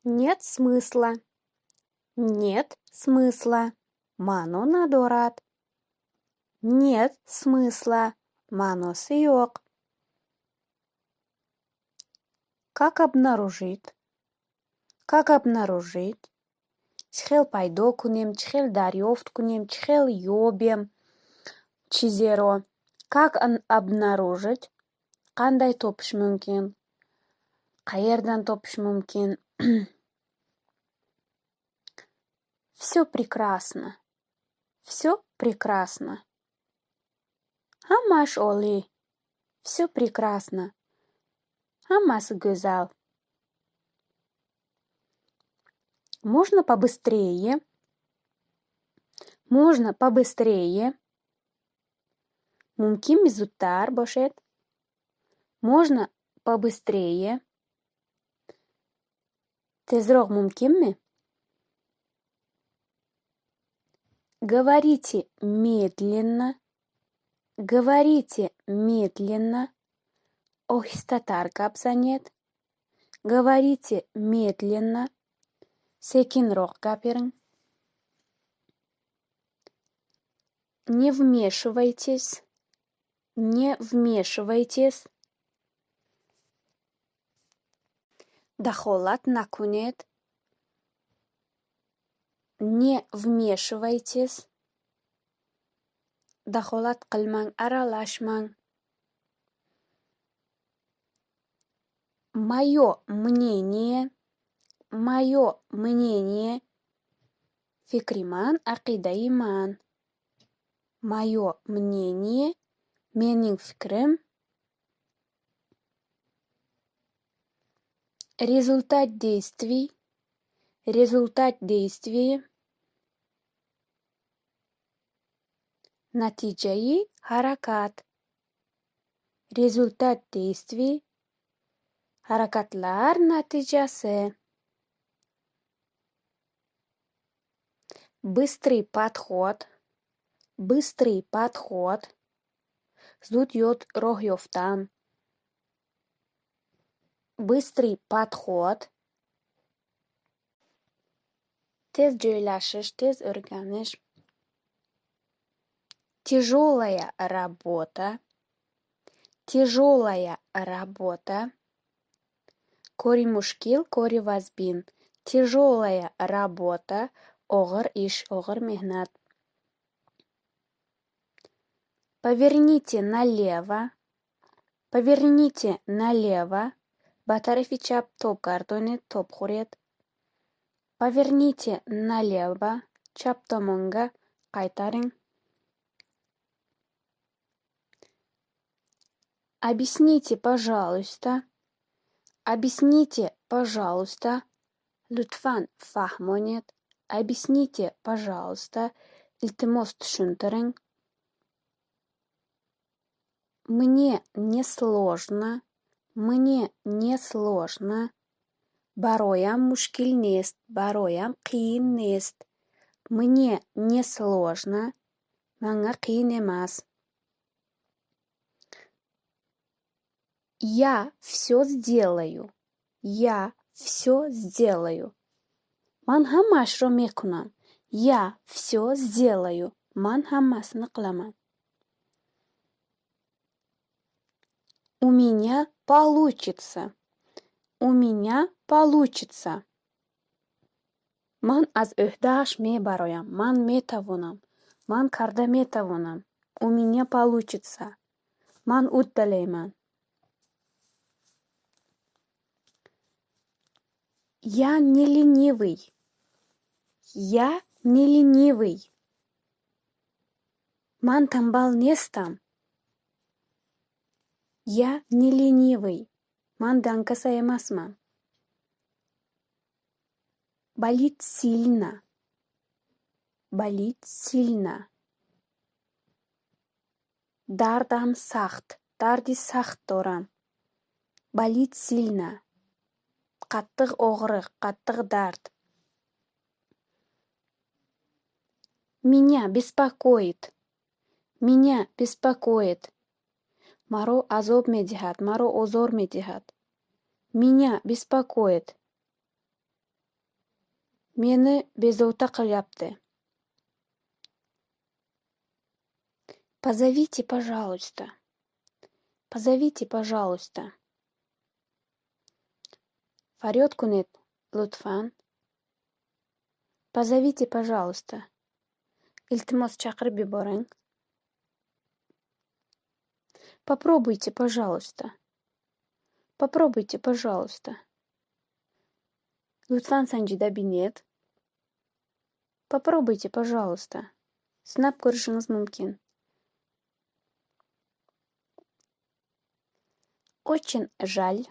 Нет смысла. Нет смысла. Ma'no nadorat. Нет смысла. Ma'nosi yo'q. Как обнаружить? Как обнаружить? Чӣ хел пайдо кунем, чӣ хел дарёфт кунем, чӣ хел ёбем чизеро? Как обнаружить? Қандай топиш мумкин? Qayerdan topish mumkin? Всё прекрасно. Всё прекрасно. Hammasi oliy. Всё прекрасно. Hammasi go'zal. Можно побыстрее? Можно побыстрее? Мумкинми зудтар бошед? Можно побыстрее? Tezroq mumkinmi? Говорите медленно. Говорите медленно. Ohistatar gapirsangiz. Говорите медленно. Sekinroq gapiring. Не вмешивайтесь. Не вмешивайтесь. Дахолат накунед. Не вмешивайтесь. Дахолат qilmang, aralashmang. Мое мнение. Мое мнение. Fikri man, aqidai man. Мое мнение. Mening fikrim. Результат действий. Результат действий. Натиджаи harakat. Результат действий. Harakatlar natijasi. Быстрый подход. Быстрый подход. Зуд роҳ ёфтан. Быстрый подход. Tez joylashish, tez o'rganish. Тяжелая работа. Тяжелая работа. Кори мушкил, кори вазбин. Тяжелая работа. Og'ir ish, og'ir mehnat. Поверните налево. Поверните налево. Ба тарафи чап топ гардонед, топ хӯред. Поверните налево. Чап томонга қайтаринг. Объясните, пожалуйста. Объясните, пожалуйста. Лутфан фаҳмонед. Объясните, пожалуйста. Илтимос tushuntiring. Мне не сложно. Мне не сложно. Бароям мушкил нест. Бароям қиин нест. Мне не сложно. Мanga qiyin emas. Я все сделаю. Я все сделаю. Ман ҳамаашро мекунам. Я все сделаю. Ман ҳамасini qilaman. У меня получится. У меня получится. Ман аз ӯҳдааш мебароям. Ман метавонам. Ман карда метавонам. У меня получится. Ман уддалайман. Я не ленивый. Я не ленивый. Ман танбал нестам. Я не ленивый. Ман дангаса эмасман. Болит сильно. Болит сильно. Дардам сахт. Дарди сахт дорам. Болит сильно. Qattiq og'riq, qattiq dard. Меня беспокоит. Меня беспокоит. Маро азоб медиҳад, маро озор медиҳад. Меня беспокоит. Meni bezovta qilyapti. Позовите, пожалуйста. Позовите, пожалуйста. Faryod kuned, lutfan. Позовите, пожалуйста. Iltimos chaqirib yuboring. Попробуйте, пожалуйста. Попробуйте, пожалуйста. Lutfan sanjida нет. Попробуйте, пожалуйста. Sinab ko'rishingiz mumkin. Очень жаль.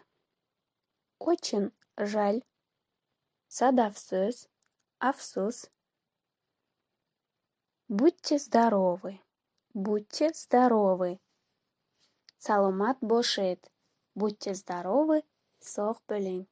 Очень жаль. Sadafsiz. Afsus. Будьте здоровы. Будьте здоровы. Salomat bo'ling. Будьте здоровы. Sog' bo'ling.